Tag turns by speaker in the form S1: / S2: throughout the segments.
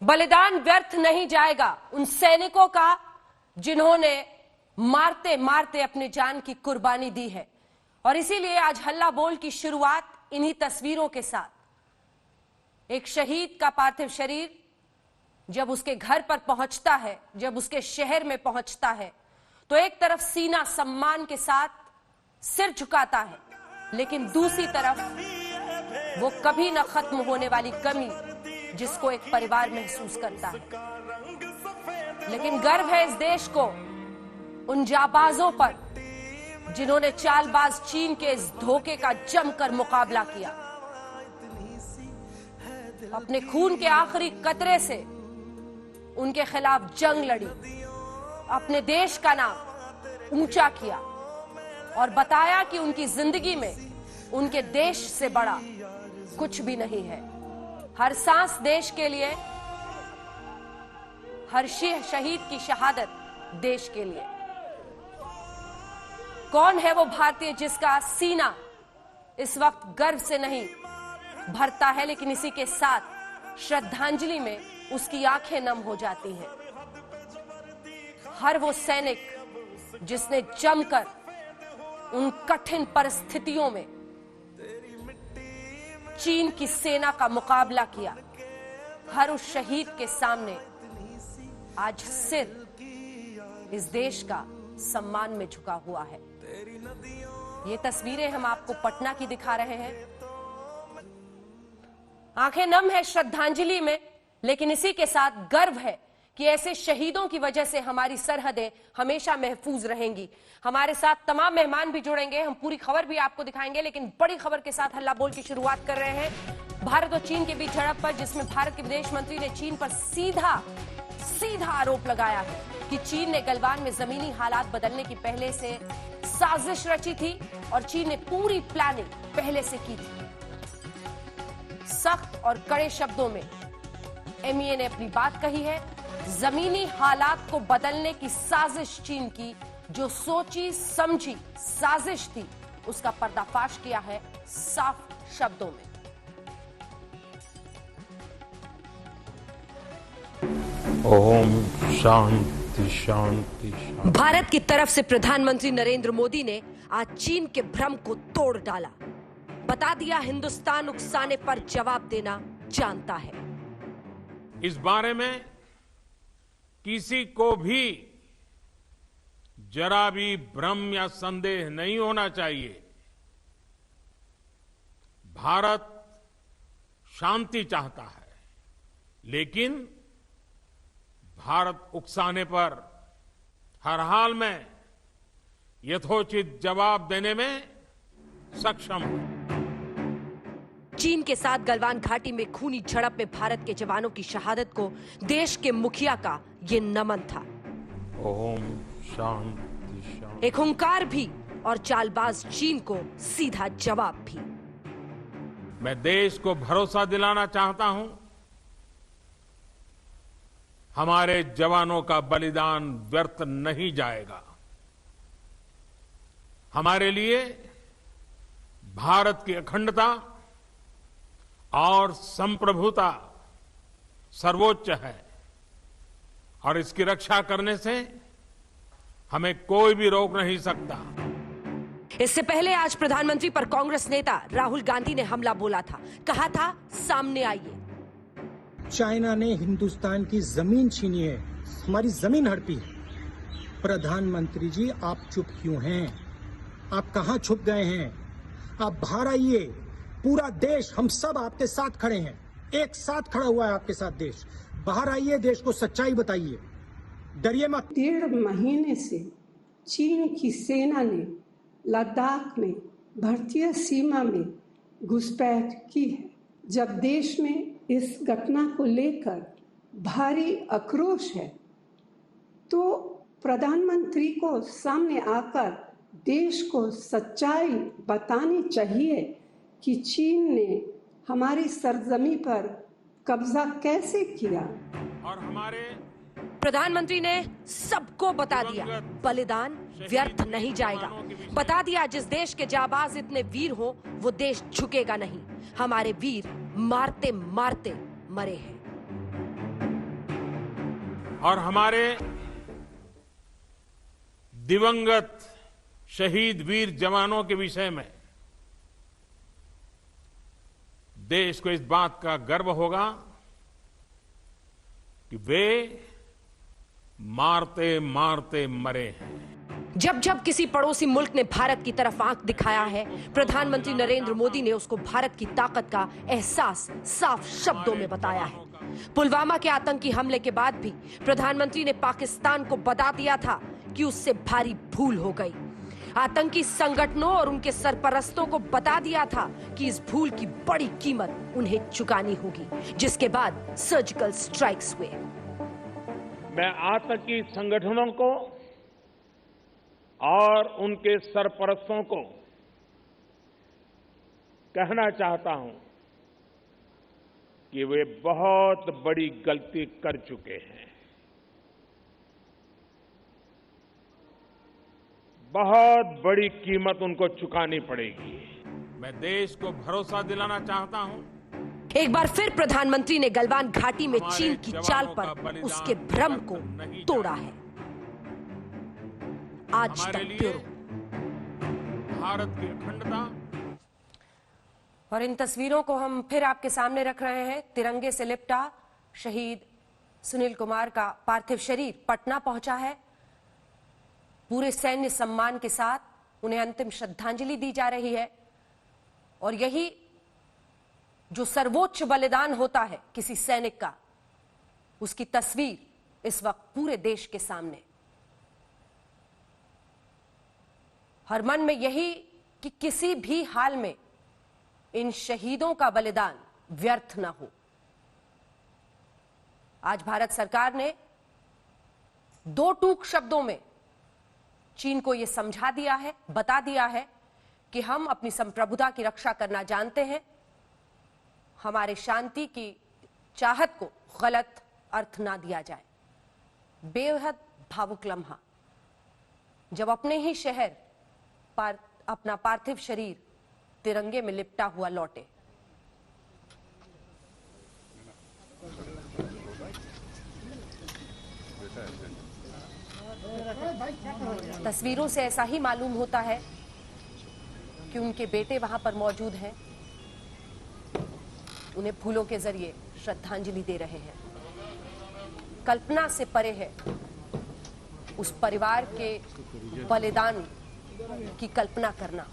S1: बलिदान व्यर्थ नहीं जाएगा उन सैनिकों का जिन्होंने मारते मारते अपनी जान की कुर्बानी दी है। और इसीलिए आज हल्ला बोल की शुरुआत इन्हीं तस्वीरों के साथ। एक शहीद का पार्थिव शरीर जब उसके घर पर पहुंचता है, जब उसके शहर में पहुंचता है, तो एक तरफ सीना सम्मान के साथ सिर झुकाता है, लेकिन दूसरी तरफ वो कभी न खत्म होने वाली कमी जिसको एक परिवार महसूस करता है। लेकिन गर्व है इस देश को उन जाबाजों पर जिन्होंने चालबाज चीन के इस धोखे का जमकर मुकाबला किया, अपने खून के आखिरी कतरे से उनके खिलाफ जंग लड़ी, अपने देश का नाम ऊंचा किया और बताया कि उनकी जिंदगी में उनके देश से बड़ा कुछ भी नहीं है। हर सांस देश के लिए, हर शहीद की शहादत देश के लिए। कौन है वो भारतीय जिसका सीना इस वक्त गर्व से नहीं भरता है, लेकिन इसी के साथ श्रद्धांजलि में उसकी आंखें नम हो जाती हैं। हर वो सैनिक जिसने जमकर उन कठिन परिस्थितियों में चीन की सेना का मुकाबला किया, हर उस शहीद के सामने आज सिर इस देश का सम्मान में झुका हुआ है। ये तस्वीरें हम आपको पटना की दिखा रहे हैं। आंखें नम है श्रद्धांजलि में, लेकिन इसी के साथ गर्व है कि ऐसे शहीदों की वजह से हमारी सरहदें हमेशा महफूज रहेंगी। हमारे साथ तमाम मेहमान भी जुड़ेंगे, हम पूरी खबर भी आपको दिखाएंगे, लेकिन बड़ी खबर के साथ हल्ला बोल की शुरुआत कर रहे हैं। भारत और चीन के बीच झड़प पर, जिसमें भारत के विदेश मंत्री ने चीन पर सीधा आरोप लगाया है कि चीन ने गलवान में जमीनी हालात बदलने की पहले से साजिश रची थी और चीन ने पूरी प्लानिंग पहले से की थी। सख्त और कड़े शब्दों में एमईए ने अपनी बात कही है। जमीनी हालात को बदलने की साजिश चीन की, जो सोची समझी साजिश थी, उसका पर्दाफाश किया है साफ शब्दों में।
S2: ओम शांति शांति शांति।
S1: भारत की तरफ से प्रधानमंत्री नरेंद्र मोदी ने आज चीन के भ्रम को तोड़ डाला, बता दिया हिंदुस्तान उकसाने पर जवाब देना जानता है।
S2: इस बारे में किसी को भी जरा भी भ्रम या संदेह नहीं होना चाहिए। भारत शांति चाहता है, लेकिन भारत उकसाने पर हर हाल में यथोचित जवाब देने में सक्षम है।
S1: चीन के साथ गलवान घाटी में खूनी झड़प में भारत के जवानों की शहादत को देश के मुखिया का ये नमन था।
S2: ओम शांति शांति।
S1: एक हुंकार भी और चालबाज चीन को सीधा जवाब भी।
S2: मैं देश को भरोसा दिलाना चाहता हूं, हमारे जवानों का बलिदान व्यर्थ नहीं जाएगा। हमारे लिए भारत की अखंडता और संप्रभुता सर्वोच्च है और इसकी रक्षा करने से हमें कोई भी रोक नहीं सकता।
S1: इससे पहले आज प्रधानमंत्री पर कांग्रेस नेता राहुल गांधी ने हमला बोला था, कहा था सामने आइए।
S3: चाइना ने हिंदुस्तान की जमीन छीनी है, हमारी जमीन हड़पी है। प्रधानमंत्री जी, आप चुप क्यों हैं? आप कहां छुप गए हैं? आप बाहर आइए। पूरा देश, हम सब आपके साथ खड़े हैं, एक साथ खड़ा हुआ है आपके साथ देश। बाहर आइए, देश को सच्चाई बताइए, डरिए मत।
S4: 1.5 महीने से चीन की सेना ने लद्दाख में भारतीय सीमा में घुसपैठ की है। जब देश में इस घटना को लेकर भारी आक्रोश है, तो प्रधानमंत्री को सामने आकर देश को सच्चाई बतानी चाहिए कि चीन ने हमारी सरजमी पर कब्जा कैसे किया।
S2: और हमारे
S1: प्रधानमंत्री ने सबको बता दिया, बलिदान व्यर्थ नहीं जाएगा। बता दिया, जिस देश के जाबाज इतने वीर हो, वो देश झुकेगा नहीं। हमारे वीर मारते मारते मरे हैं।
S2: और हमारे दिवंगत शहीद वीर जवानों के विषय में देश को इस बात का गर्व होगा कि वे मारते मारते मरे हैं।
S1: जब जब किसी पड़ोसी मुल्क ने भारत की तरफ आंख दिखाया है, प्रधानमंत्री नरेंद्र मोदी ने उसको भारत की ताकत का एहसास साफ शब्दों में बताया है। पुलवामा के आतंकी हमले के बाद भी प्रधानमंत्री ने पाकिस्तान को बता दिया था कि उससे भारी भूल हो गई। आतंकी संगठनों और उनके सरपरस्तों को बता दिया था कि इस भूल की बड़ी कीमत उन्हें चुकानी होगी, जिसके बाद सर्जिकल स्ट्राइक्स हुए।
S2: मैं आतंकी संगठनों को और उनके सरपरस्तों को कहना चाहता हूं कि वे बहुत बड़ी गलती कर चुके हैं। बहुत बड़ी कीमत उनको चुकानी पड़ेगी। मैं देश को भरोसा दिलाना चाहता हूं।
S1: एक बार फिर प्रधानमंत्री ने गलवान घाटी में चीन की चाल पर उसके भ्रम को तोड़ा है। आज तक ब्यूरो।
S2: भारत की अखंडता
S1: और इन तस्वीरों को हम फिर आपके सामने रख रहे हैं। तिरंगे से लिपटा शहीद सुनील कुमार का पार्थिव शरीर पटना पहुंचा है। पूरे सैन्य सम्मान के साथ उन्हें अंतिम श्रद्धांजलि दी जा रही है। और यही जो सर्वोच्च बलिदान होता है किसी सैनिक का, उसकी तस्वीर इस वक्त पूरे देश के सामने। हर मन में यही कि किसी भी हाल में इन शहीदों का बलिदान व्यर्थ न हो। आज भारत सरकार ने दो टूक शब्दों में चीन को यह समझा दिया है, बता दिया है कि हम अपनी संप्रभुता की रक्षा करना जानते हैं। हमारे शांति की चाहत को गलत अर्थ ना दिया जाए। बेहद भावुक लम्हा जब अपने ही शहर अपना पार्थिव शरीर तिरंगे में लिपटा हुआ लौटे। तस्वीरों से ऐसा ही मालूम होता है कि उनके बेटे वहां पर मौजूद हैं, उन्हें फूलों के जरिए श्रद्धांजलि दे रहे हैं। कल्पना से परे है उस परिवार के बलिदान की कल्पना करना।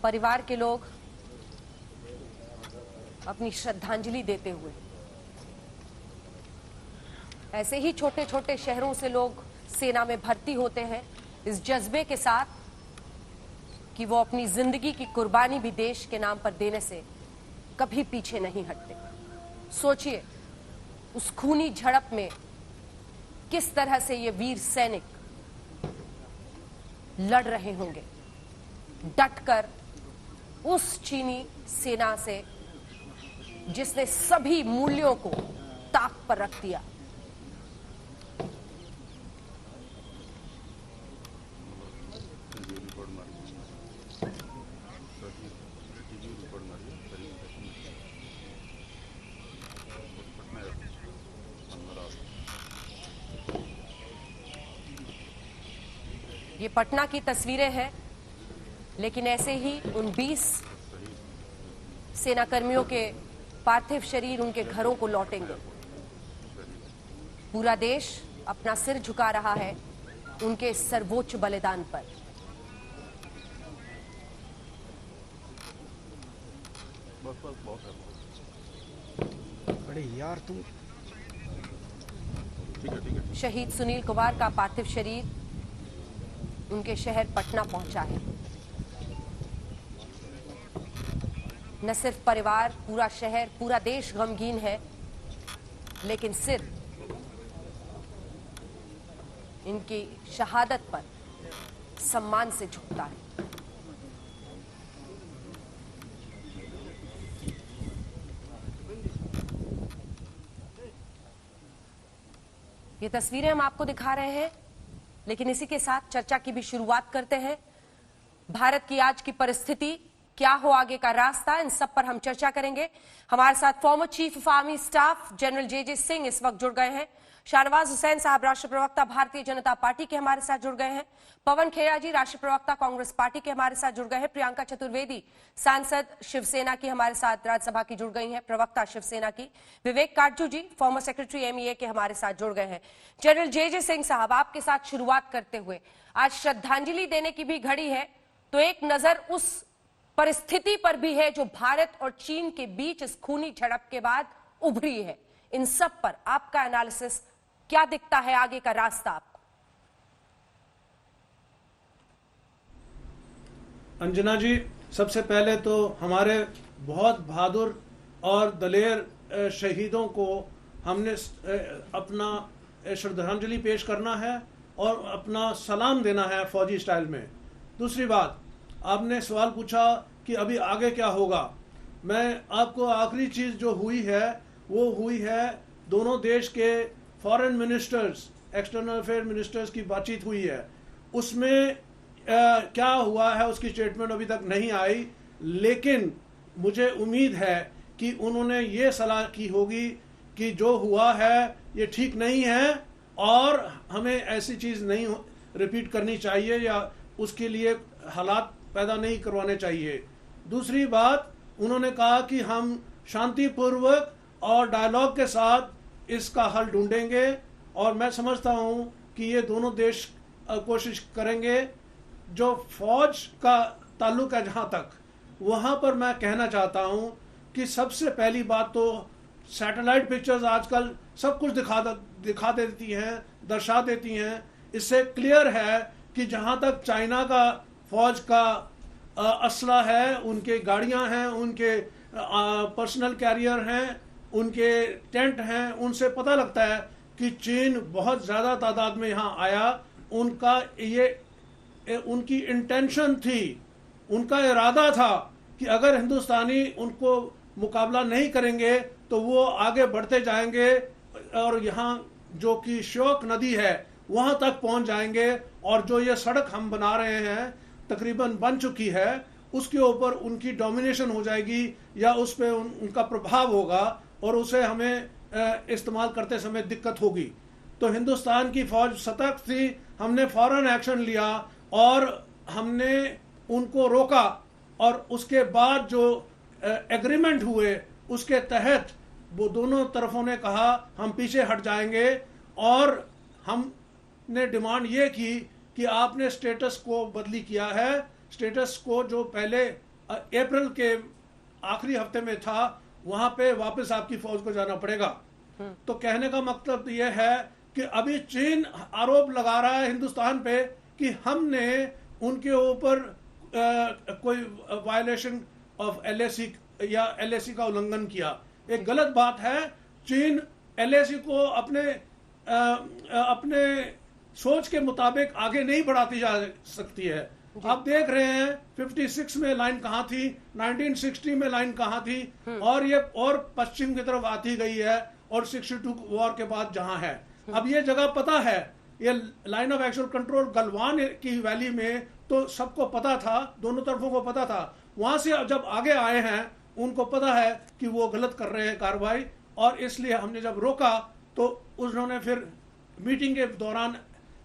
S1: परिवार के लोग अपनी श्रद्धांजलि देते हुए, ऐसे ही छोटे छोटे शहरों से लोग सेना में भर्ती होते हैं इस जज्बे के साथ कि वो अपनी जिंदगी की कुर्बानी भी देश के नाम पर देने से कभी पीछे नहीं हटते। सोचिए उस खूनी झड़प में किस तरह से ये वीर सैनिक लड़ रहे होंगे, डटकर उस चीनी सेना से जिसने सभी मूल्यों को ताक पर रख दिया। ये पटना की तस्वीरें हैं, लेकिन ऐसे ही उन 20 सेनाकर्मियों के पार्थिव शरीर उनके घरों को लौटेंगे। पूरा देश अपना सिर झुका रहा है उनके सर्वोच्च बलिदान पर।
S3: अरे यार तुम।
S1: शहीद सुनील कुमार का पार्थिव शरीर उनके शहर पटना पहुंचा है। न सिर्फ परिवार, पूरा शहर, पूरा देश गमगीन है, लेकिन सिर इनकी शहादत पर सम्मान से झुकता है। ये तस्वीरें हम आपको दिखा रहे हैं, लेकिन इसी के साथ चर्चा की भी शुरुआत करते हैं। भारत की आज की परिस्थिति, क्या हो आगे का रास्ता, इन सब पर हम चर्चा करेंगे। हमारे साथ former chief of army staff general J Singh इस वक्त जुड़ गए हैं। शाहनवाज हुसैन साहब राष्ट्रीय प्रवक्ता भारतीय जनता पार्टी के हमारे साथ जुड़ गए हैं। पवन खेड़ा जी राष्ट्रीय प्रवक्ता कांग्रेस पार्टी के हमारे साथ जुड़ गए हैं। प्रियंका चतुर्वेदी सांसद शिवसेना की हमारे साथ राज्यसभा की जुड़ गई हैं, प्रवक्ता शिवसेना की। विवेक काटजू जी फॉर्मर सेक्रेटरी MEA के हमारे साथ जुड़ गए हैं। जनरल जे सिंह साहब, आपके साथ शुरुआत करते हुए, आज श्रद्धांजलि देने की भी घड़ी है, तो एक नजर उस परिस्थिति पर भी है जो भारत और चीन के बीच इस खूनी झड़प के बाद उभरी है। इन सब पर आपका एनालिसिस क्या दिखता है, आगे का रास्ता आपको?
S5: अंजना जी, सबसे पहले तो हमारे बहुत बहादुर और दलेर शहीदों को हमने अपना श्रद्धांजलि पेश करना है और अपना सलाम देना है फौजी स्टाइल में। दूसरी बात, आपने सवाल पूछा कि अभी आगे क्या होगा। मैं आपको आखिरी चीज जो हुई है वो हुई है दोनों देश के foreign ministers, external affair ministers की बातचीत हुई है। उसमें क्या हुआ है उसकी स्टेटमेंट अभी तक नहीं आई, लेकिन मुझे उम्मीद है कि उन्होंने ये सलाह की होगी कि जो हुआ है ये ठीक नहीं है और हमें ऐसी चीज नहीं रिपीट करनी चाहिए या उसके लिए हालात पैदा नहीं करवाने चाहिए। दूसरी बात, उन्होंने कहा कि हम शांतिपूर्वक और डायलॉग के साथ इसका हल ढूंढेंगे और मैं समझता हूं कि ये दोनों देश कोशिश करेंगे। जो फौज का ताल्लुक है जहां तक, वहां पर मैं कहना चाहता हूं कि सबसे पहली बात तो सैटेलाइट पिक्चर्स आजकल सब कुछ दिखा देती हैं, दर्शा देती हैं। इससे क्लियर है कि जहां तक चाइना का फौज का असला है, उनके गाड़ियां हैं, उनके पर्सनल कैरियर हैं, उनके टेंट हैं, उनसे पता लगता है कि चीन बहुत ज्यादा तादाद में यहां आया। उनका ये उनकी इंटेंशन थी, उनका इरादा था कि अगर हिंदुस्तानी उनको मुकाबला नहीं करेंगे तो वो आगे बढ़ते जाएंगे और यहाँ जो कि श्योक नदी है वहां तक पहुंच जाएंगे और जो ये सड़क हम बना रहे हैं तकरीबन बन चुकी है, उसके ऊपर उनकी डोमिनेशन हो जाएगी या उस पर उनका प्रभाव होगा और उसे हमें इस्तेमाल करते समय दिक्कत होगी। तो हिंदुस्तान की फौज सतर्क थी, हमने फौरन एक्शन लिया और हमने उनको रोका और उसके बाद जो एग्रीमेंट हुए उसके तहत वो दोनों तरफों ने कहा हम पीछे हट जाएंगे और हमने डिमांड ये की कि आपने स्टेटस को बदली किया है। स्टेटस को जो पहले अप्रैल के आखिरी हफ्ते में था वहां पे वापस आपकी फौज को जाना पड़ेगा। तो कहने का मतलब यह है कि अभी चीन आरोप लगा रहा है हिंदुस्तान पे कि हमने उनके ऊपर कोई वायलेशन ऑफ LAC या LAC का उल्लंघन किया। एक गलत बात है। चीन LAC को अपने सोच के मुताबिक आगे नहीं बढ़ाती जा सकती है। आप देख रहे हैं 56 में लाइन कहां थी, 1960 में लाइन कहां थी और ये और पश्चिम की तरफ आती गई है और 62 वॉर के बाद जहां है। अब ये जगह पता है, ये line of actual control Galwan की वैली में तो सबको पता था, दोनों तरफों को पता था। वहां से जब आगे आए हैं उनको पता है कि वो गलत कर रहे हैं कार्रवाई और इसलिए हमने जब रोका तो उन्होंने फिर मीटिंग के दौरान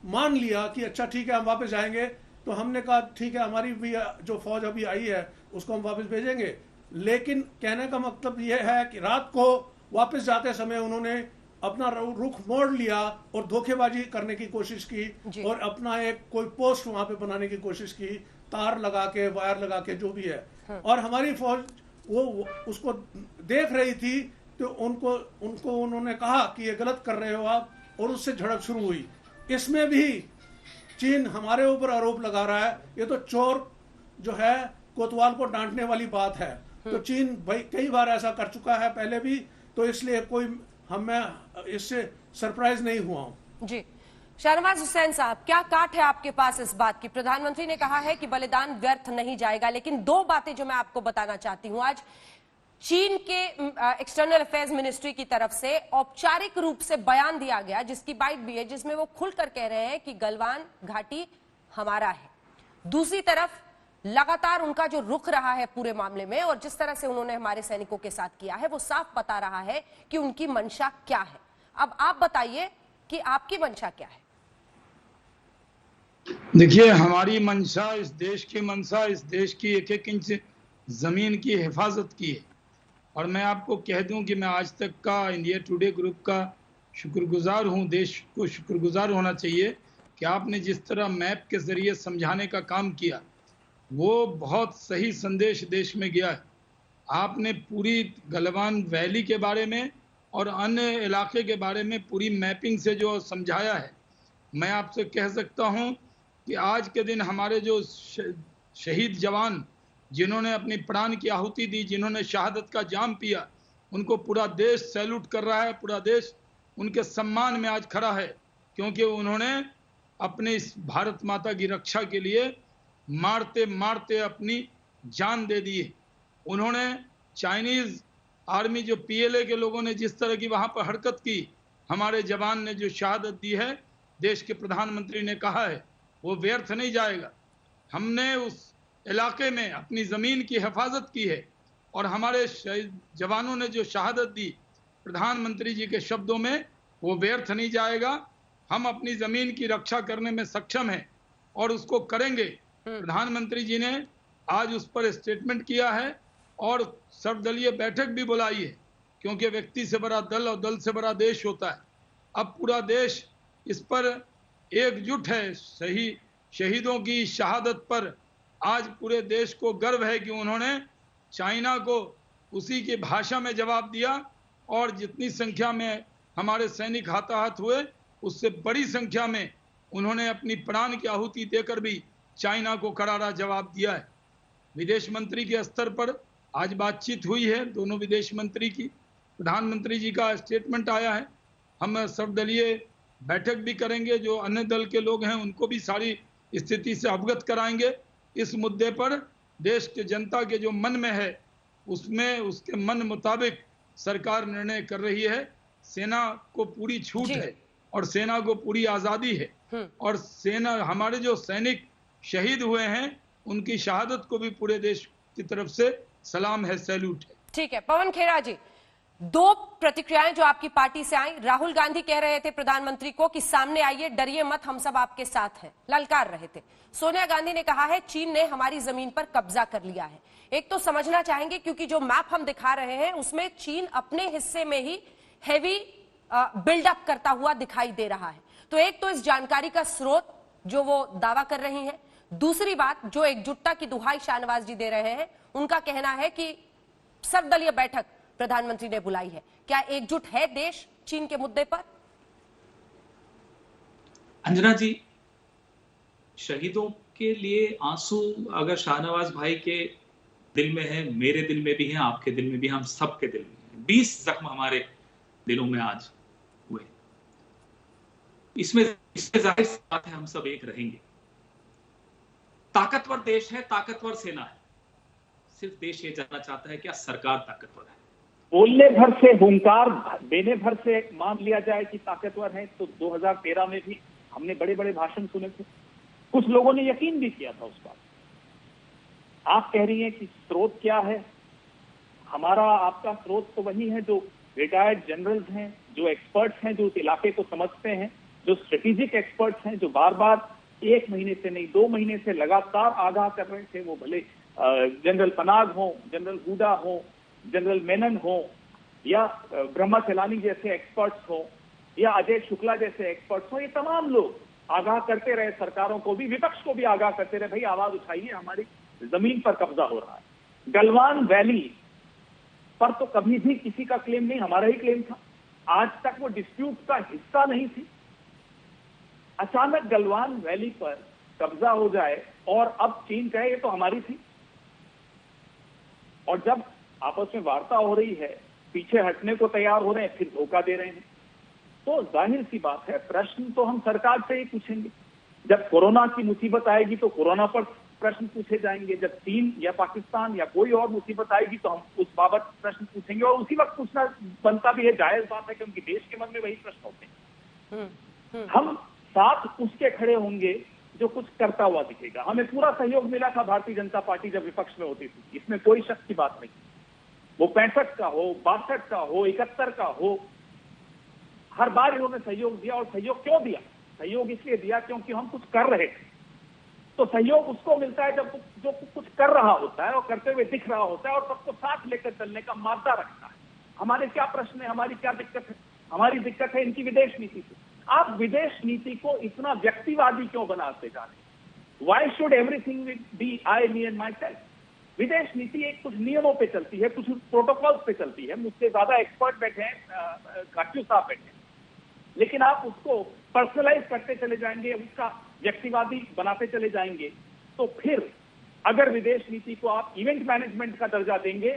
S5: मान लिया कि अच्छा ठीक है हम वापस जाएंगे। तो हमने कहा ठीक है, हमारी भी जो फौज अभी आई है उसको हम वापस भेजेंगे। लेकिन कहने का मतलब यह है कि रात को वापस जाते समय उन्होंने अपना रुख मोड़ लिया और धोखेबाजी करने की कोशिश की और अपना एक कोई पोस्ट वहां पे बनाने की कोशिश की, तार लगा के, वायर लगा के, जो भी है। और हमारी फौज वो उसको देख रही थी तो उनको उन्होंने कहा कि ये गलत कर रहे हो आप, और उससे झड़प शुरू हुई। इसमें भी चीन हमारे ऊपर आरोप लगा रहा है। ये तो चोर जो है कोतवाल को डांटने वाली बात है। तो चीन भाई कई बार ऐसा कर चुका है पहले भी, तो इसलिए मैं इससे सरप्राइज नहीं हुआ हूं।
S1: जी शाहनवाज हुसैन साहब, क्या काट है आपके पास इस बात की? प्रधानमंत्री ने कहा है कि बलिदान व्यर्थ नहीं जाएगा, लेकिन दो बातें जो मैं आपको बताना चाहती हूं। आज चीन के एक्सटर्नल अफेयर्स मिनिस्ट्री की तरफ से औपचारिक रूप से बयान दिया गया, जिसकी बाइट भी है, जिसमें वो खुलकर कह रहे हैं कि गलवान घाटी हमारा है। दूसरी तरफ लगातार उनका जो रुख रहा है पूरे मामले में और जिस तरह से उन्होंने हमारे सैनिकों के साथ किया है, वो साफ बता रहा है कि उनकी मंशा क्या है। अब आप बताइए कि आपकी मंशा क्या है।
S6: देखिए, हमारी मंशा, इस देश की मंशा, इस देश की एक एक इंच जमीन की हिफाजत की है। और मैं आपको कह दूं कि मैं आज तक का इंडिया टुडे ग्रुप का शुक्रगुजार हूं। देश को शुक्रगुजार होना चाहिए कि आपने जिस तरह मैप के जरिए समझाने का काम किया, वो बहुत सही संदेश देश में गया है। आपने पूरी गलवान वैली के बारे में और अन्य इलाके के बारे में पूरी मैपिंग से जो समझाया है, मैं आपसे कह सकता हूं कि आज के दिन हमारे जो शहीद जवान जिन्होंने अपनी प्राण की आहुति दी, जिन्होंने शहादत का जाम पिया, उनको पूरा देश सैल्यूट कर रहा है। पूरा देश उनके सम्मान में आज खड़ा है, क्योंकि उन्होंने अपने इस भारत माता की रक्षा के लिए मारते मारते अपनी जान दे दी है। उन्होंने चाइनीज आर्मी, जो पीएलए के लोगों ने जिस तरह की वहां पर हरकत की, हमारे जवान ने जो शहादत दी है, देश के प्रधानमंत्री ने कहा है, वो व्यर्थ नहीं जाएगा। हमने उस इलाके में अपनी जमीन की हिफाजत की है और हमारे जवानों ने जो शहादत दी, प्रधानमंत्री जी के शब्दों में, वो व्यर्थ नहीं जाएगा। हम अपनी जमीन की रक्षा करने में सक्षम हैं और उसको करेंगे। प्रधानमंत्री जी ने आज उस पर स्टेटमेंट किया है और सर्वदलीय बैठक भी बुलाई है, क्योंकि व्यक्ति से बड़ा दल और दल से बड़ा देश होता है। अब पूरा देश इस पर एकजुट है। शहीदों की शहादत पर आज पूरे देश को गर्व है कि उन्होंने चाइना को उसी की भाषा में जवाब दिया और जितनी संख्या में हमारे सैनिक हताहत हुए, उससे बड़ी संख्या में उन्होंने अपनी प्राण की आहुति देकर भी चाइना को करारा जवाब दिया है। विदेश मंत्री के स्तर पर आज बातचीत हुई है, दोनों विदेश मंत्री की। प्रधानमंत्री जी का स्टेटमेंट आया है। हम सर्वदलीय बैठक भी करेंगे, जो अन्य दल के लोग हैं उनको भी सारी स्थिति से अवगत कराएंगे। इस मुद्दे पर देश के जनता के जो मन में है, उसमें उसके मन मुताबिक सरकार निर्णय कर रही है। सेना को पूरी छूट है और सेना को पूरी आजादी है और सेना, हमारे जो सैनिक शहीद हुए हैं, उनकी शहादत को भी पूरे देश की तरफ से सलाम है, सैल्यूट है। ठीक है,
S1: पवन खेड़ा जी, दो प्रतिक्रियाएं जो आपकी पार्टी से आई। राहुल गांधी कह रहे थे प्रधानमंत्री को कि सामने आइए, डरिए मत, हम सब आपके साथ हैं, ललकार रहे थे। सोनिया गांधी ने कहा है चीन ने हमारी जमीन पर कब्जा कर लिया है। एक तो समझना चाहेंगे, क्योंकि जो मैप हम दिखा रहे हैं उसमें चीन अपने हिस्से में ही हैवी बिल्डअप करता हुआ दिखाई दे रहा है। तो एक तो इस जानकारी का स्रोत जो वो दावा कर रही है, दूसरी बात जो एकजुटता की दुहाई शाहनवाज जी दे रहे हैं, उनका कहना है कि सर्वदलीय बैठक प्रधानमंत्री ने बुलाई है। क्या एकजुट है देश चीन के मुद्दे पर?
S7: अंजना जी, शहीदों के लिए आंसू अगर शाहनवाज भाई के दिल में है, मेरे दिल में भी है, आपके दिल में भी, हम सबके दिल में है। 20 जख्म हमारे दिलों में आज हुए। इसमें जाहिर सी बात है, हम सब एक रहेंगे। ताकतवर देश है, ताकतवर सेना है। सिर्फ देश ये जानना चाहता है क्या सरकार ताकतवर है?
S8: बोलने भर से, हुंकार देने भर से मान लिया जाए कि ताकतवर है, तो 2013 में भी हमने बड़े बड़े भाषण सुने थे, कुछ लोगों ने यकीन भी किया था उस बात। आप कह रही हैं कि स्रोत क्या है? हमारा आपका स्रोत तो वही है जो रिटायर्ड जनरल्स हैं, जो एक्सपर्ट्स हैं, जो उस इलाके को समझते हैं, जो स्ट्रेटेजिक एक्सपर्ट्स हैं, जो बार बार 1 महीने से नहीं 2 महीने से लगातार आगाह कर रहे थे। वो भले जनरल पनाग हो, जनरल हुडा हो, जनरल मेनन हो, या ब्रह्मा चलानी जैसे एक्सपर्ट्स हो, या अजय शुक्ला जैसे एक्सपर्ट्स हो, ये तमाम लोग आगाह करते रहे, सरकारों को भी, विपक्ष को भी आगाह करते रहे, भाई आवाज उठाइए, हमारी जमीन पर कब्जा हो रहा है। गलवान वैली पर तो कभी भी किसी का क्लेम नहीं, हमारा ही क्लेम था। आज तक वो डिस्प्यूट का हिस्सा नहीं थी। अचानक गलवान वैली पर कब्जा हो जाए और अब चीन कहे ये तो हमारी थी। और जब आपस में वार्ता हो रही है, पीछे हटने को तैयार हो रहे हैं, फिर धोखा दे रहे हैं। तो जाहिर सी बात है, प्रश्न तो हम सरकार से ही पूछेंगे। जब कोरोना की मुसीबत आएगी तो कोरोना पर प्रश्न पूछे जाएंगे, जब चीन या पाकिस्तान या कोई और मुसीबत आएगी तो हम उस बाबत प्रश्न पूछेंगे, और उसी वक्त पूछना बनता भी है, जायज बात है, क्योंकि देश के मन में वही प्रश्न होते हैं। हम साथ उसके खड़े होंगे जो कुछ करता हुआ दिखेगा। हमें पूरा सहयोग मिला था भारतीय जनता पार्टी जब विपक्ष में होती थी, इसमें कोई शक की बात नहीं। वो 65 का हो, 62 का हो, 71 का हो, हर बार इन्होंने सहयोग दिया। और सहयोग क्यों दिया? सहयोग इसलिए दिया क्योंकि हम कुछ कर रहे थे। तो सहयोग उसको मिलता है जब जो कुछ कर रहा होता है और करते हुए दिख रहा होता है और सबको साथ लेकर चलने का मादा रखता है। हमारे क्या प्रश्न है, हमारी क्या दिक्कत है? हमारी दिक्कत है इनकी विदेश नीति से। आप विदेश नीति को इतना व्यक्तिवादी क्यों बनाते जा रहे? Why should everything be I, me and myself? विदेश नीति एक कुछ नियमों पे चलती है, कुछ प्रोटोकॉल्स पे चलती है। मुझसे ज्यादा एक्सपर्ट बैठे हैं, काटू साहब बैठे हैं, लेकिन आप उसको पर्सनलाइज करते चले जाएंगे, उसका व्यक्तिवादी बनाते चले जाएंगे, तो फिर अगर विदेश नीति को आप इवेंट मैनेजमेंट का दर्जा देंगे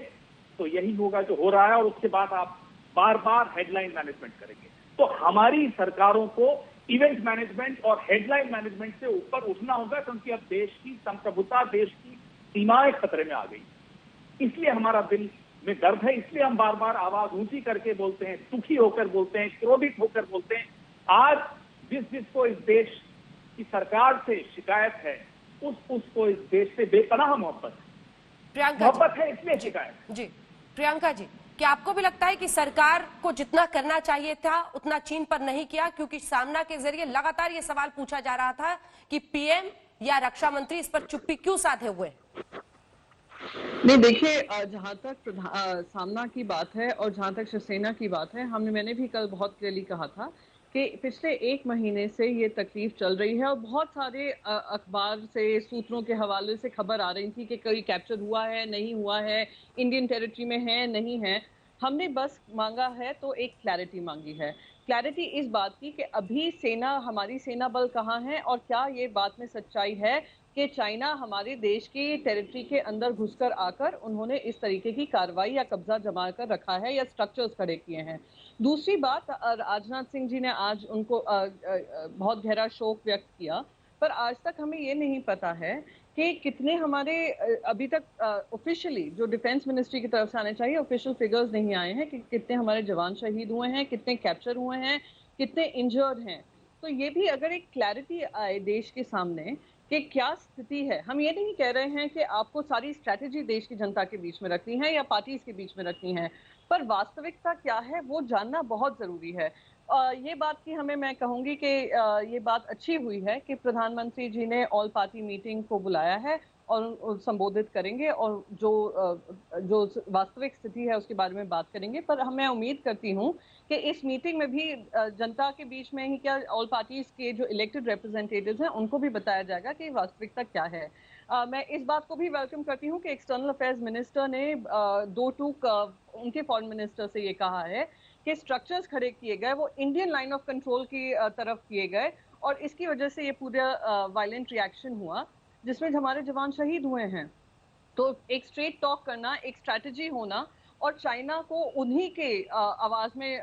S8: तो यही होगा जो हो रहा है, और उसके बाद आप बार बार हेडलाइन मैनेजमेंट करेंगे। तो हमारी सरकारों को इवेंट मैनेजमेंट और हेडलाइन मैनेजमेंट से ऊपर उठना होगा, क्योंकि अब देश की संप्रभुता, देश की सीमाएं खतरे में आ गई। इसलिए हमारा दिल में दर्द है, इसलिए हम बार बार आवाज ऊंची करके बोलते हैं, दुखी होकर बोलते हैं, क्रोधित होकर बोलते हैं। आज जिसको इस देश की सरकार से शिकायत है, उसको इस देश से बेपनाह मोहब्बत है, इसलिए शिकायत।
S1: जी प्रियंका जी, क्या आपको भी लगता है कि सरकार को जितना करना चाहिए था उतना चीन पर नहीं किया? क्योंकि सामना के जरिए लगातार ये सवाल पूछा जा रहा था कि पीएम या रक्षा मंत्री इस पर चुप्पी क्यों साधे हुए?
S9: नहीं, देखिए, जहां तक सामना की बात है और जहां तक शिवसेना की बात है, मैंने भी कल बहुत क्लियरली कहा था कि पिछले 1 महीने से ये तकलीफ चल रही है और बहुत सारे अखबार से, सूत्रों के हवाले से खबर आ रही थी कि कोई कैप्चर हुआ है, नहीं हुआ है, इंडियन टेरिटरी में है, नहीं है। हमने बस मांगा है तो एक क्लैरिटी मांगी है। क्लैरिटी इस बात की कि अभी हमारी सेना बल कहाँ है और क्या ये बात में सच्चाई है कि चाइना हमारे देश की टेरिटरी के अंदर घुसकर आकर उन्होंने इस तरीके की कार्रवाई या कब्जा जमा कर रखा है या स्ट्रक्चर्स खड़े किए हैं। दूसरी बात, राजनाथ सिंह जी ने आज उनको बहुत गहरा शोक व्यक्त किया, पर आज तक हमें ये नहीं पता है कि कितने हमारे अभी तक ऑफिशियली जो डिफेंस मिनिस्ट्री की तरफ से आने चाहिए ऑफिशियल फिगर्स नहीं आए हैं कि कितने हमारे जवान शहीद हुए हैं, कितने कैप्चर हुए हैं, कितने इंजर्ड हैं। तो ये भी अगर एक क्लैरिटी आए देश के सामने कि क्या स्थिति है। हम ये नहीं कह रहे हैं कि आपको सारी स्ट्रैटेजी देश की जनता के बीच में रखनी है या पार्टीज के बीच में रखनी है, पर वास्तविकता क्या है वो जानना बहुत जरूरी है। ये बात की मैं कहूंगी कि ये बात अच्छी हुई है कि प्रधानमंत्री जी ने ऑल पार्टी मीटिंग को बुलाया है और संबोधित करेंगे और जो वास्तविक स्थिति है उसके बारे में बात करेंगे। पर मैं उम्मीद करती हूँ कि इस मीटिंग में भी जनता के बीच में ही क्या ऑल पार्टीज के जो इलेक्टेड रिप्रेजेंटेटिव्स हैं उनको भी बताया जाएगा कि वास्तविकता क्या है। मैं इस बात को भी वेलकम करती हूँ कि एक्सटर्नल अफेयर्स मिनिस्टर ने उनके फॉरेन मिनिस्टर से ये कहा है कि स्ट्रक्चर्स खड़े किए गए वो इंडियन लाइन ऑफ कंट्रोल की तरफ किए गए और इसकी वजह से ये पूरा वायलेंट रिएक्शन हुआ जिसमें हमारे जवान शहीद हुए हैं। तो एक स्ट्रेट टॉक करना, एक स्ट्रैटेजी होना और चाइना को उन्हीं के आवाज में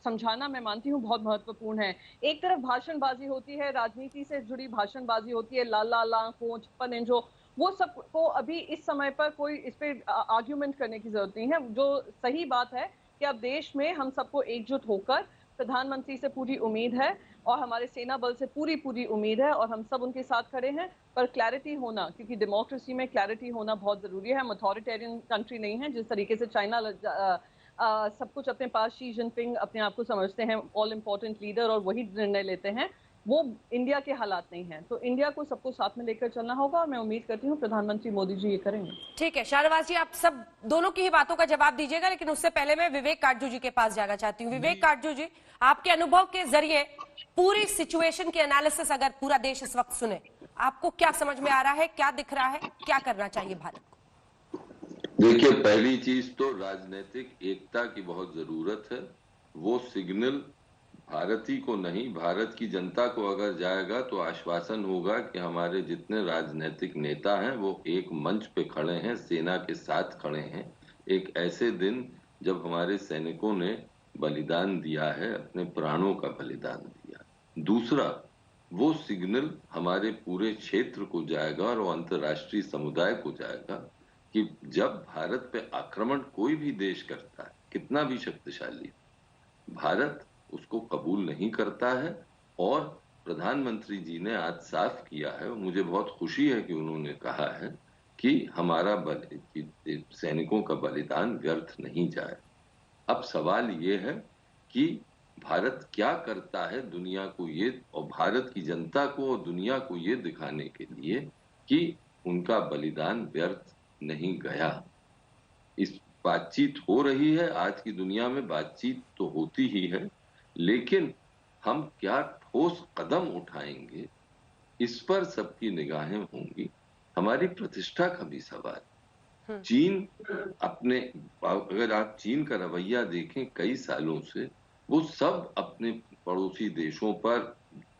S9: समझाना मैं मानती हूँ बहुत महत्वपूर्ण है। एक तरफ भाषणबाजी होती है, राजनीति से जुड़ी भाषणबाजी होती है, ला छप्पन इंचो, वो सब को अभी इस समय पर कोई इस पे आर्ग्यूमेंट करने की जरूरत नहीं है। जो सही बात है कि अब देश में हम सबको एकजुट होकर प्रधानमंत्री से पूरी उम्मीद है और हमारे सेना बल से पूरी उम्मीद है और हम सब उनके साथ खड़े हैं, पर क्लैरिटी होना, क्योंकि डेमोक्रेसी में क्लैरिटी होना बहुत जरूरी है। हम अथॉरिटेरियन कंट्री नहीं है जिस तरीके से चाइना सब कुछ अपने पास, शी जिनपिंग अपने आप को समझते हैं ऑल इम्पोर्टेंट लीडर और वही निर्णय लेते हैं, वो इंडिया के हालात नहीं है। तो इंडिया को सबको साथ में लेकर चलना होगा और मैं उम्मीद करती हूँ प्रधानमंत्री मोदी जी ये करेंगे।
S1: ठीक है शाहनवाज जी, आप सब दोनों की ही बातों का जवाब दीजिएगा, लेकिन उससे पहले मैं विवेक काटजू जी के पास जाना चाहती हूँ। विवेक काटजू जी, आपके अनुभव के जरिए पूरी सिचुएशन की एनालिसिस अगर पूरा देश इस वक्त सुने, आपको क्या समझ में आ रहा है, क्या दिख रहा है, क्या करना चाहिए भारत को?
S10: देखिए, पहली चीज तो राजनीतिक एकता की बहुत जरूरत है। वो सिग्नल भारती को नहीं, भारत की जनता को अगर जाएगा तो आश्वासन होगा कि हमारे जितने राजनीतिक नेता हैं वो एक मंच पे खड़े हैं, सेना के साथ खड़े हैं। एक ऐसे दिन जब हमारे सैनिकों ने बलिदान दिया है, अपने प्राणों का बलिदान दिया। दूसरा, वो सिग्नल हमारे पूरे क्षेत्र को जाएगा और वो अंतर्राष्ट्रीय समुदाय को जाएगा कि जब भारत पे आक्रमण कोई भी देश करता है, कितना भी शक्तिशाली, भारत उसको कबूल नहीं करता है। और प्रधानमंत्री जी ने आज साफ किया है, मुझे बहुत खुशी है कि उन्होंने कहा है कि हमारा सैनिकों का बलिदान व्यर्थ नहीं जाए। अब सवाल ये है कि भारत क्या करता है दुनिया को ये, और भारत की जनता को और दुनिया को ये दिखाने के लिए कि उनका बलिदान व्यर्थ नहीं गया। इस बातचीत हो रही है, आज की दुनिया में बातचीत तो होती ही है, लेकिन हम क्या ठोस कदम उठाएंगे इस पर सबकी निगाहें होंगी। हमारी प्रतिष्ठा का भी सवाल। चीन अपने, अगर आप चीन का रवैया देखें कई सालों से, वो सब अपने पड़ोसी देशों पर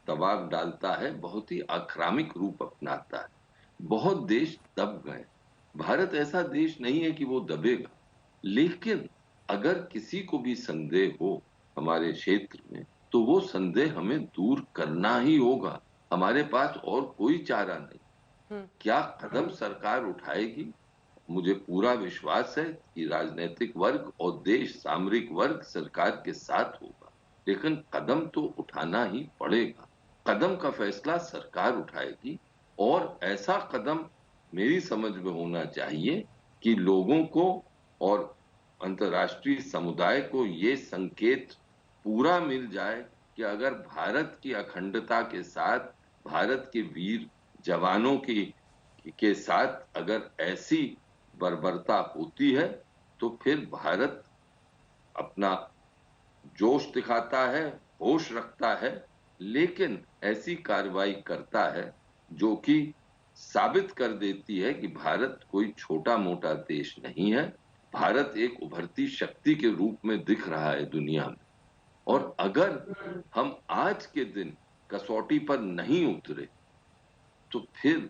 S10: दबाव डालता है, बहुत ही आक्रामक रूप अपनाता है। बहुत देश दब गए। भारत ऐसा देश नहीं है कि वो दबेगा, लेकिन अगर किसी को भी संदेह हो हमारे क्षेत्र में, तो वो संदेह हमें दूर करना ही होगा। हमारे पास और कोई चारा नहीं। क्या कदम सरकार उठाएगी? मुझे पूरा विश्वास है कि राजनीतिक वर्ग और देश सामरिक वर्ग सरकार के साथ होगा, लेकिन कदम तो उठाना ही पड़ेगा। कदम का फैसला सरकार उठाएगी, और ऐसा कदम मेरी समझ में होना चाहिए कि लोगों को और अंतर्राष्ट्रीय समुदाय को ये संकेत पूरा मिल जाए कि अगर भारत की अखंडता के साथ, भारत के वीर जवानों के साथ अगर ऐसी बर्बरता होती है, तो फिर भारत अपना जोश दिखाता है, होश रखता है, लेकिन ऐसी कार्रवाई करता है जो कि साबित कर देती है कि भारत कोई छोटा मोटा देश नहीं है। भारत एक उभरती शक्ति के रूप में दिख रहा है दुनिया में। और अगर हम आज के दिन कसौटी पर नहीं उतरे, तो फिर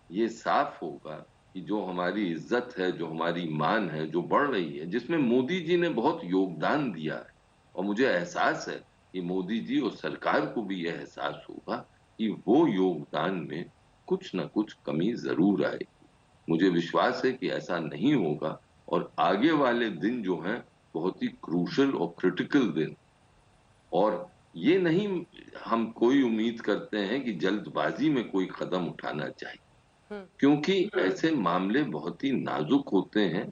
S10: ये साफ होगा कि जो हमारी इज्जत है, जो हमारी मान है, जो बढ़ रही है, जिसमें मोदी जी ने बहुत योगदान दिया है, और मुझे एहसास है कि मोदी जी और सरकार को भी यह एहसास होगा कि वो योगदान में कुछ न कुछ कमी जरूर आएगी। मुझे विश्वास है कि ऐसा नहीं होगा, और आगे वाले दिन जो हैं बहुत ही क्रूशल और क्रिटिकल दिन, और ये नहीं हम कोई उम्मीद करते हैं कि जल्दबाजी में कोई कदम उठाना चाहिए, क्योंकि ऐसे मामले बहुत ही नाजुक होते हैं।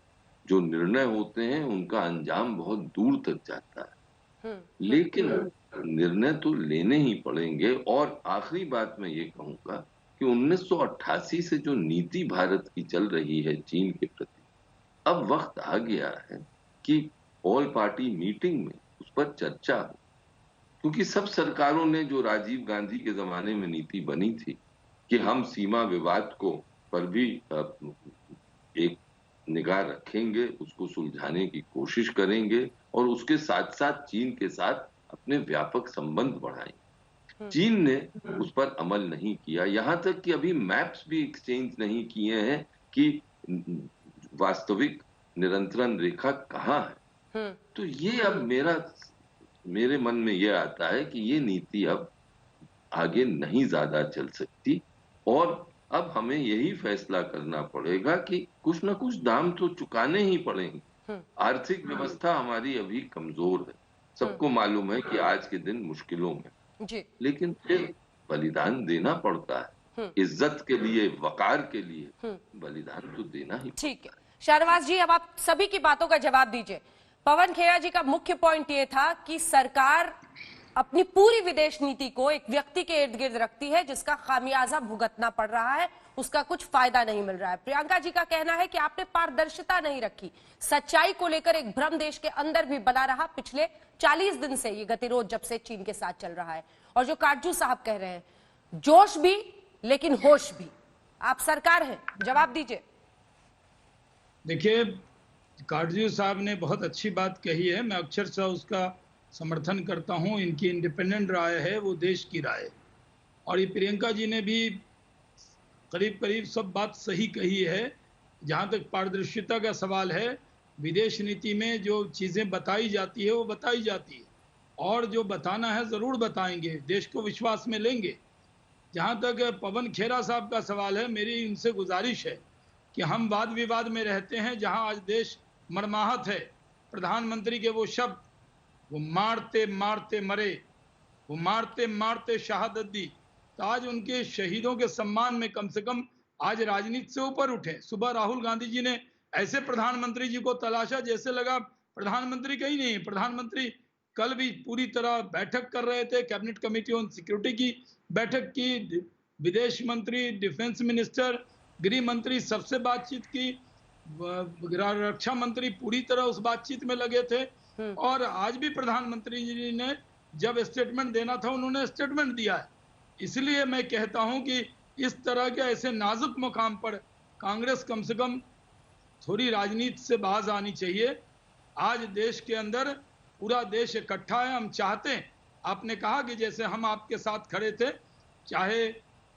S10: जो निर्णय होते हैं उनका अंजाम बहुत दूर तक जाता है, लेकिन निर्णय तो लेने ही पड़ेंगे। और आखिरी बात मैं ये कहूंगा कि 1988 से जो नीति भारत की चल रही है चीन के प्रति, अब वक्त आ गया है कि ऑल पार्टी मीटिंग में उस पर चर्चा हो, क्योंकि सब सरकारों ने, जो राजीव गांधी के जमाने में नीति बनी थी कि हम सीमा विवाद को पर भी एक निगाह रखेंगे, उसको सुलझाने की कोशिश करेंगे, और उसके साथ साथ चीन के साथ अपने व्यापक संबंध बढ़ाएंगे। चीन ने उस पर अमल नहीं किया, यहां तक कि अभी मैप्स भी एक्सचेंज नहीं किए हैं कि वास्तविक नियंत्रण रेखा कहाँ है। तो ये अब मेरे मन में ये आता है कि ये नीति अब आगे नहीं ज्यादा चल सकती, और अब हमें यही फैसला करना पड़ेगा कि कुछ न कुछ दाम तो चुकाने ही पड़ेंगे। आर्थिक व्यवस्था हमारी अभी कमजोर है, सबको मालूम है कि आज के दिन मुश्किलों में जी। लेकिन फिर बलिदान देना पड़ता है, इज्जत के लिए, वकार के लिए बलिदान तो देना ही।
S1: ठीक है शाहनवाज जी, अब आप सभी की बातों का जवाब दीजिए। पवन खेड़ा जी का मुख्य पॉइंट ये था कि सरकार अपनी पूरी विदेश नीति को एक व्यक्ति के इर्द गिर्द रखती है, जिसका खामियाजा भुगतना पड़ रहा है, उसका कुछ फायदा नहीं मिल रहा है। प्रियंका जी का कहना है कि आपने पारदर्शिता नहीं रखी, सच्चाई को लेकर एक भ्रम देश के अंदर भी बना रहा पिछले 40 दिन से, ये गतिरोध जब से चीन के साथ चल रहा है। और जो काटजू साहब कह रहे हैं, जोश भी लेकिन होश भी। आप सरकार हैं, जवाब दीजिए।
S6: देखिए, काटजू साहब ने बहुत अच्छी बात कही है, मैं अक्षरशः उसका समर्थन करता हूं। इनकी इंडिपेंडेंट राय है, वो देश की राय। और ये प्रियंका जी ने भी करीब करीब सब बात सही कही है। जहां तक पारदर्शिता का सवाल है, विदेश नीति में जो चीज़ें बताई जाती है वो बताई जाती है, और जो बताना है ज़रूर बताएंगे, देश को विश्वास में लेंगे। जहां तक पवन खेरा साहब का सवाल है, मेरी उनसे गुजारिश है कि हम वाद विवाद में रहते हैं। जहां आज देश मरमाहत है, प्रधानमंत्री के वो शब्द, वो मारते मारते मरे, वो मारते मारते शहादत दी, तो आज उनके शहीदों के सम्मान में कम से कम आज राजनीति से ऊपर उठे। सुबह राहुल गांधी जी ने ऐसे प्रधानमंत्री जी को तलाशा जैसे लगा प्रधानमंत्री कहीं नहीं है। प्रधानमंत्री कल भी पूरी तरह बैठक कर रहे थे, कैबिनेट कमेटी ऑन सिक्योरिटी की बैठक की, विदेश मंत्री, डिफेंस मिनिस्टर, गृह मंत्री सबसे बातचीत की, रक्षा मंत्री पूरी तरह उस बातचीत में लगे थे। और आज भी प्रधानमंत्री जी ने जब स्टेटमेंट देना था उन्होंने स्टेटमेंट दिया है। इसलिए मैं कहता हूं कि इस तरह के ऐसे नाजुक मुकाम पर कांग्रेस कम से कम थोड़ी राजनीति से बाज आनी चाहिए। आज देश के अंदर पूरा देश इकट्ठा है। हम चाहते हैं, आपने कहा कि जैसे हम आपके साथ खड़े थे, चाहे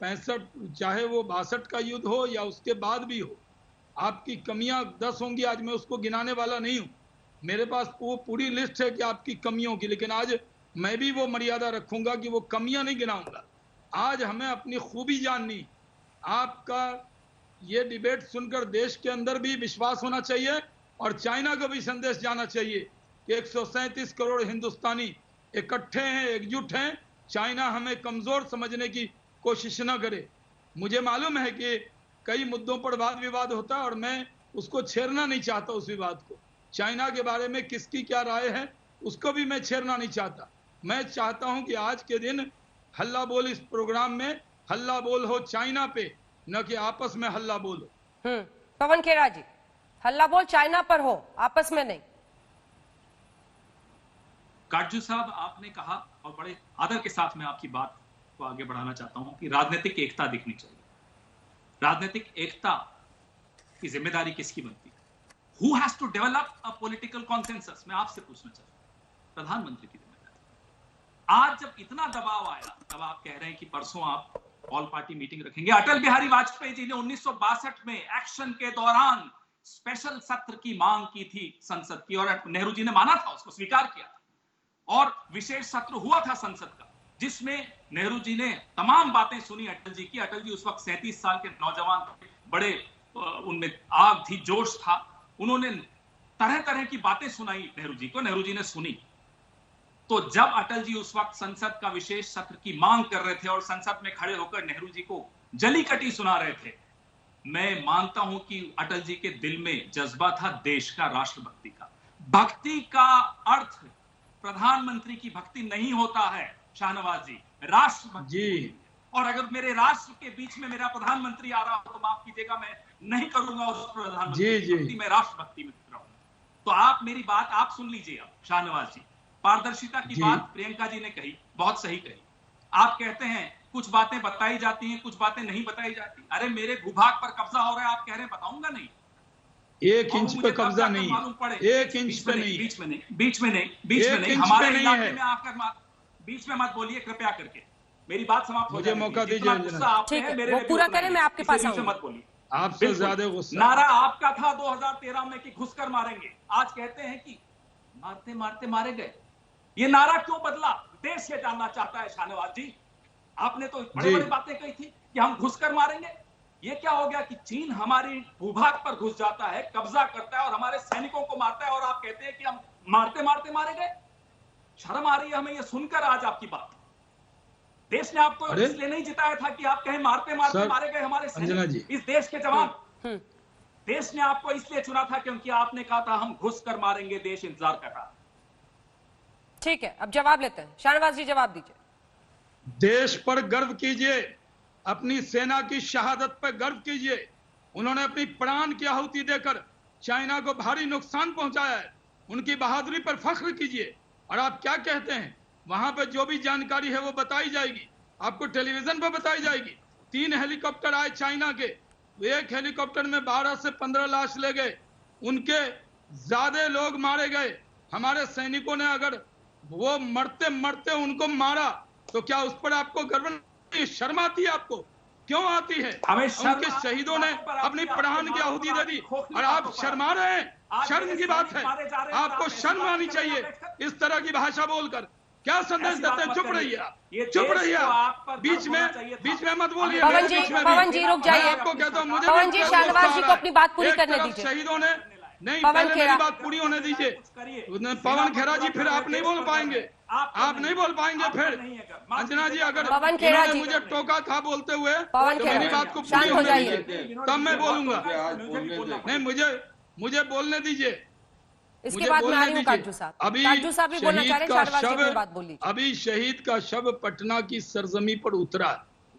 S6: 65 चाहे वो 62 का युद्ध हो या उसके बाद भी हो, आपकी कमियां 10 होंगी, आज मैं उसको गिनाने वाला नहीं हूं, मेरे पास वो पूरी लिस्ट है कि आपकी कमियों की, लेकिन आज मैं भी वो मर्यादा रखूंगा कि वो कमियां नहीं गिनाऊंगा। आज हमें अपनी खूबी जाननी। आपका ये डिबेट सुनकर देश के अंदर भी विश्वास होना चाहिए और चाइना को भी संदेश जाना चाहिए कि 137 करोड़ हिंदुस्तानी इकट्ठे हैं, एकजुट हैं। चाइना हमें कमजोर समझने की कोशिश न करे। मुझे मालूम है कि कई मुद्दों पर वाद विवाद होता है और मैं उसको छेड़ना नहीं चाहता। उस विवाद को, चाइना के बारे में किसकी क्या राय है उसको भी मैं छेड़ना नहीं चाहता। मैं चाहता हूं कि आज के दिन हल्ला बोल, इस प्रोग्राम में हल्ला बोल हो चाइना पे, न कि आपस में हल्ला बोल हो।
S1: पवन खेरा जी, हल्ला बोल चाइना पर हो, आपस में नहीं।
S7: काटजू साहब, आपने कहा और बड़े आदर के साथ मैं आपकी बात को आगे बढ़ाना चाहता हूं कि राजनीतिक एकता दिखनी चाहिए। राजनीतिक एकता की जिम्मेदारी किसकी बनती है? Who has to develop a political consensus? मैं आपसे पूछना चाहता हूं, प्रधानमंत्री की जिम्मेदारी। आज जब इतना दबाव आया, तब आप कह रहे हैं कि परसों आप ऑल पार्टी मीटिंग रखेंगे। अटल बिहारी वाजपेयी जी ने 1962 में एक्शन के दौरान स्पेशल सत्र की मांग की थी संसद की, और नेहरू जी ने माना था, उसको स्वीकार किया था, और विशेष सत्र हुआ था संसद का, जिसमें नेहरू जी ने तमाम बातें सुनी अटल जी की। अटल जी उस वक्त 37 साल के नौजवान, बड़े उनमें आग थी, जोश था। उन्होंने तरह तरह की बातें सुनाई नेहरू जी को, नेहरू जी ने सुनी। तो जब अटल जी उस वक्त संसद का विशेष सत्र की मांग कर रहे थे और संसद में खड़े होकर नेहरू जी को जली कटी सुना रहे थे, मैं मानता हूं कि अटल जी के दिल में जज्बा था देश का, राष्ट्रभक्ति का। भक्ति का अर्थ प्रधानमंत्री की भक्ति नहीं होता है शाहनवाज जी, राष्ट्रभक्ति जी। और अगर मेरे राष्ट्र के बीच में मेरा प्रधानमंत्री आ रहा हो तो माफ कीजिएगा, मैं नहीं करूंगा उस प्रधानमंत्री की भक्ति, मैं राष्ट्रभक्ति में रहूंगा। तो आप मेरी बात आप सुन लीजिए। अब शाहनवाज जी, पारदर्शिता की बात प्रियंका जी ने कही, बहुत सही कही। आप कहते हैं कुछ बातें बताई जाती हैं, कुछ बातें नहीं बताई जाती। अरे मेरे भूभाग पर कब्जा हो रहा है, आप कह रहे हैं बताऊंगा नहीं।
S6: 1 इंच पे कब्जा नहीं है, 1 इंच पे नहीं,
S7: बीच में नहीं, बीच में नहीं, बीच में नहीं, हमारे इलाके में आकर बीच में मत बोलिए कृपया करके, मेरी बात समाप्त हो जाए।
S6: मुझे मौका दीजिए।
S1: ठीक है, वो पूरा करें, मैं आपके पास आऊंगा।
S7: मत बोलिए,
S6: आपसे ज्यादा गुस्सा।
S7: नारा आपका था 2013 में कि घुसकर मारेंगे, आज कहते हैं कि मारते मारते मारे गए। ये नारा क्यों बदला? देश ये जानना चाहता है शाहनवाज जी। आपने तो बड़ी बड़ी बातें कही थी कि हम घुसकर मारेंगे। ये क्या हो गया कि चीन हमारी भूभाग पर घुस जाता है, कब्जा करता है और हमारे सैनिकों को मारता है, और आप कहते हैं कि हम मारते मारते मारे गए। शर्म आ रही है हमें ये सुनकर आज आपकी बात। देश ने आपको इसलिए नहीं जिताया था कि आप कहें मारते मारते मारे गए हमारे सैनिक, इस देश के जवान। देश ने आपको इसलिए चुना था क्योंकि आपने कहा था हम घुस कर मारेंगे, देश इंतजार कर रहा।
S1: ठीक है, अब जवाब लेते हैं। शाहनवाज जी जवाब दीजिए।
S6: देश पर गर्व कीजिए, अपनी सेना की शहादत पर गर्व कीजिए। उन्होंने अपनी प्राण की आहुति देकर चाइना को भारी नुकसान पहुंचाया है, उनकी बहादुरी पर फख्र कीजिए। और आप क्या कहते हैं, वहां पर जो भी जानकारी है वो बताई जाएगी, आपको टेलीविजन पर बताई जाएगी। 3 हेलीकॉप्टर आए चाइना के, एक हेलीकॉप्टर में 12 से 15 लाश ले गए, उनके ज्यादा लोग मारे गए। हमारे सैनिकों ने अगर वो मरते मरते उनको मारा तो क्या उस पर आपको गर्व नहीं, शर्म आती है? आपको क्यों आती है? उनके शहीदों ने अपनी प्राण की आहुति दे दी और आप शर्मा रहे हैं। शर्म की बात है, आपको शर्म आनी चाहिए इस तरह की भाषा बोलकर। क्या संदेश देते हैं? चुप रहिए आप, चुप रहिए आप, बीच में मत बोलिए।
S1: पवन जी रुक जाइए।
S6: आपको कहता हूँ, मुझे
S1: पवन जी शाहनवाज जी को अपनी बात पूरी करने दीजिए।
S6: शहीदों ने नहीं,
S1: पवन
S6: पहले
S1: खेरा
S6: मेरी बात पूरी होने दीजिए। पवन खेरा जी, फिर आप नहीं बोल पाएंगे, आप नहीं बोल पाएंगे फिर। अंजना जी, अगर
S1: पवन खेरा
S6: इन्होंने
S1: जी
S6: मुझे टोका था बोलते हुए,
S1: पवन
S6: तो
S1: खेरा
S6: मेरी बात को
S1: शांत
S6: पूरी
S1: हो
S6: होने
S1: जाइए।
S6: दीजिए, तब मैं बोलूंगा। नहीं, मुझे बोलने दीजिए।
S1: इसके बाद मैं आ रही हूँ काजू साहब।
S6: अभी
S1: काजू साहब भी बोलना चाह रहे हैं, शाहनवाज जी अपनी बात बोल लीजिए।
S6: अभी शहीद का शव पटना की सरजमी पर उतरा,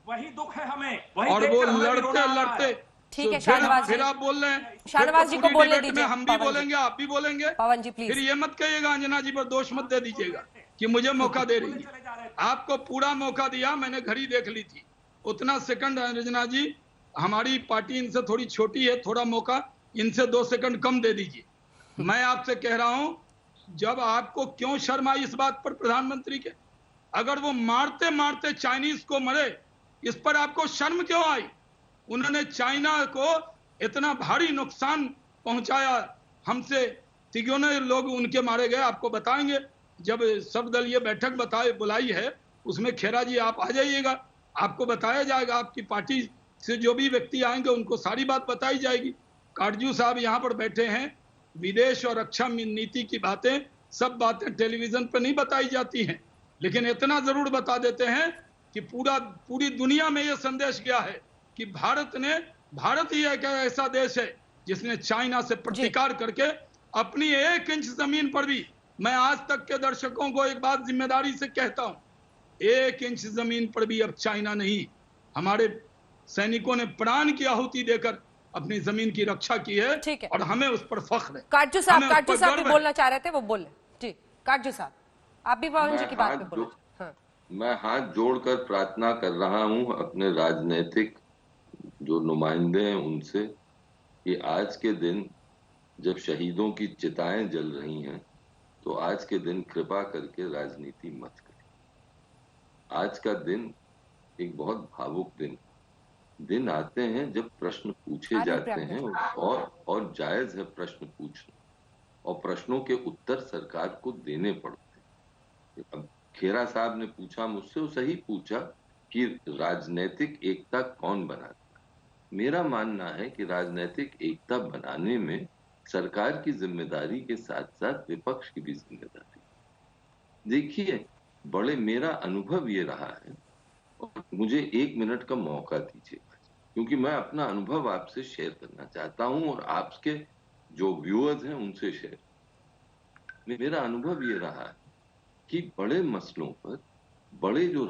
S11: वही दुख है हमें,
S6: और वो लड़ते
S1: ठीक है शाहनवाज जी,
S6: फिर आप बोल रहे हैं,
S1: शाहनवाज जी को बोलने दीजिए।
S6: हम भी बोलेंगे, आप भी बोलेंगे।
S1: पवन जी प्लीज।
S6: फिर ये मत कहिएगा अंजना जी पर दोष मत दे दीजिएगा कि मुझे मौका दे रही है। आपको पूरा मौका दिया, मैंने घड़ी देख ली थी, उतना सेकंड। अंजना जी, हमारी पार्टी इनसे थोड़ी छोटी है, थोड़ा मौका इनसे 2 सेकंड कम दे दीजिए। मैं आपसे कह रहा हूं, जब आपको क्यों शर्म आई इस बात पर प्रधानमंत्री के? अगर वो मारते मारते चाइनीज को मरे, इस पर आपको शर्म क्यों आई? उन्होंने चाइना को इतना भारी नुकसान पहुंचाया, हमसे तिगुने लोग उनके मारे गए। आपको बताएंगे, जब सर्वदलीय बैठक बुलाई है, उसमें खेरा जी आप आ जाइएगा, आपको बताया जाएगा। आपकी पार्टी से जो भी व्यक्ति आएंगे उनको सारी बात बताई जाएगी। काटजू साहब यहाँ पर बैठे हैं, विदेश और रक्षा नीति की बातें, सब बातें टेलीविजन पर नहीं बताई जाती हैं, लेकिन इतना जरूर बता देते हैं कि पूरी दुनिया में यह संदेश गया है कि भारत ही एक ऐसा देश है जिसने चाइना से प्रतिकार करके अपनी 1 इंच जमीन पर भी, मैं आज तक के दर्शकों को एक बात जिम्मेदारी से कहता हूं, 1 इंच जमीन पर भी अब चाइना नहीं, हमारे सैनिकों ने प्राण की आहुति देकर अपनी जमीन की रक्षा की है, और हमें उस पर फख्र है।
S1: काटजू साहब भी बोलना चाह रहे थे, वो बोले। जी काटजू साहब, आप भी पवन जी की बात पे बोलो। हाँ।
S10: मैं हाथ जोड़कर प्रार्थना कर रहा हूं अपने राजनीतिक जो नुमाइंदे हैं उनसे, कि आज के दिन जब शहीदों की चिताएं जल रही हैं, तो आज के दिन कृपा करके राजनीति मत करें। आज का दिन एक बहुत भावुक दिन आते हैं जब प्रश्न पूछे जाते हैं, और जायज है प्रश्न पूछना, और प्रश्नों के उत्तर सरकार को देने पड़ते हैं। अब खेरा साहब ने पूछा मुझसे, वो सही पूछा कि राजनीतिक एकता कौन बनाता है। मेरा मानना है कि राजनीतिक एकता बनाने में सरकार की जिम्मेदारी के साथ साथ विपक्ष की भी जिम्मेदारी। देखिए, मेरा अनुभव ये रहा है, और मुझे 1 मिनट का मौका दीजिए, क्योंकि मैं अपना अनुभव आपसे शेयर करना चाहता हूं, और आपके जो व्यूअर्स हैं उनसे शेयर। मेरा अनुभव ये रहा है कि बड़े मसलों पर बड़े जो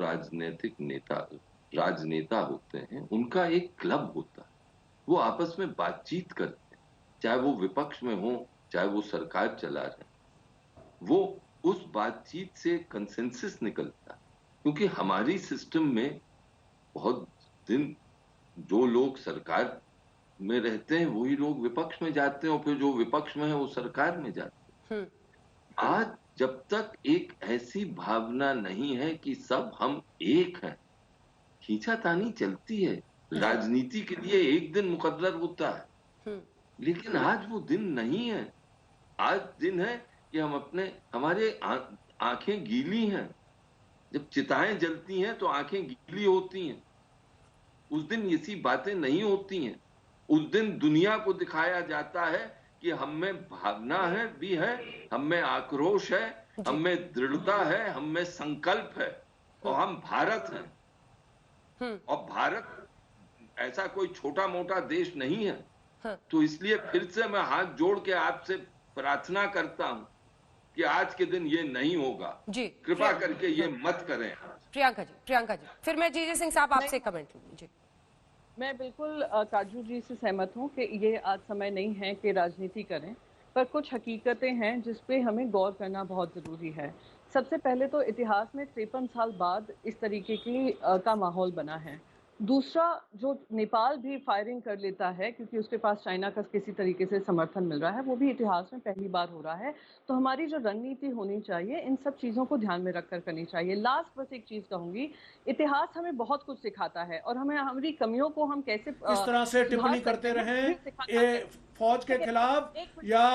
S10: राजनेता होते हैं, उनका एक क्लब होता है, वो आपस में बातचीत करते हैं, चाहे वो विपक्ष में हो, चाहे वो सरकार चला रहे, वो उस बातचीत से कंसेंसस निकलता है। क्योंकि हमारी सिस्टम में बहुत दिन जो लोग सरकार में रहते हैं वही लोग विपक्ष में जाते हैं, और फिर जो विपक्ष में है वो सरकार में जाते हैं। आज जब तक एक ऐसी भावना नहीं है कि सब हम एक हैं, खींचातानी चलती है। राजनीति के लिए एक दिन मुकर्रर होता है, लेकिन आज वो दिन नहीं है। आज दिन है कि हमारे आंखें गीली हैं। जब चिताएं जलती हैं तो आंखें गीली होती हैं। उस दिन ऐसी बातें नहीं होती हैं। उस दिन दुनिया को दिखाया जाता है कि हम में भावना है भी है, हम में आक्रोश है, हम में दृढ़ता है, हम में संकल्प है, और हम भारत हैं। और भारत ऐसा कोई छोटा मोटा देश नहीं है। तो इसलिए फिर से मैं हाथ जोड़ के आपसे प्रार्थना करता हूं कि आज के दिन ये नहीं होगा। जी कृपा करके ये मत करें।
S1: प्रियंका जी, फिर मैं जीजे सिंह साहब आपसे कमेंट लूंगी। जी
S9: मैं बिल्कुल काजू जी से सहमत हूँ कि ये आज समय नहीं है कि राजनीति करें, पर कुछ हकीकतें हैं जिस पे हमें गौर करना बहुत ज़रूरी है। सबसे पहले तो इतिहास में 53 साल बाद इस तरीके का माहौल बना है। दूसरा, जो नेपाल भी फायरिंग कर लेता है क्योंकि उसके पास चाइना का किसी तरीके से समर्थन मिल रहा है, वो भी इतिहास में पहली बार हो रहा है। तो हमारी जो रणनीति होनी चाहिए इन सब चीज़ों को ध्यान में रखकर करनी चाहिए। लास्ट बस एक चीज़ कहूँगी, इतिहास हमें बहुत कुछ सिखाता है, और हमें हमारी कमियों को हम कैसे
S5: इस तरह से टिप्पणी करते रहे फौज के खिलाफ या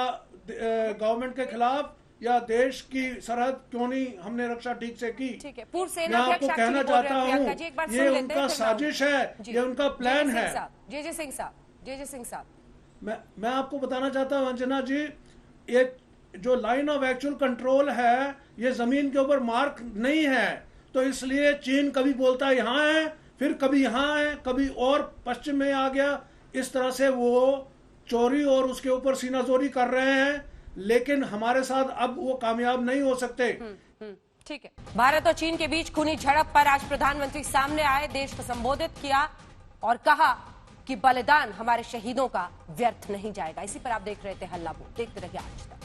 S5: गवर्नमेंट के खिलाफ या देश की सरहद क्यों नहीं हमने रक्षा ठीक से की।
S1: ठीक है, पूर्व
S5: मैं
S1: सेना
S5: आपको कहना चाहता हूँ ये उनका साजिश है, ये उनका प्लान है।
S1: जे सिंह साहब
S5: मैं आपको बताना चाहता हूँ अंजना जी, एक जो लाइन ऑफ एक्चुअल कंट्रोल है ये जमीन के ऊपर मार्क नहीं है, तो इसलिए चीन कभी बोलता है यहाँ है, फिर कभी यहाँ है, कभी और पश्चिम में आ गया। इस तरह से वो चोरी और उसके ऊपर सीनाजोरी कर रहे हैं, लेकिन हमारे साथ अब वो कामयाब नहीं हो सकते।
S1: ठीक है, भारत और चीन के बीच खूनी झड़प पर आज प्रधानमंत्री सामने आए, देश को संबोधित किया और कहा कि बलिदान हमारे शहीदों का व्यर्थ नहीं जाएगा। इसी पर आप देख रहे थे हल्ला बोल, देखते रहिए आज तक।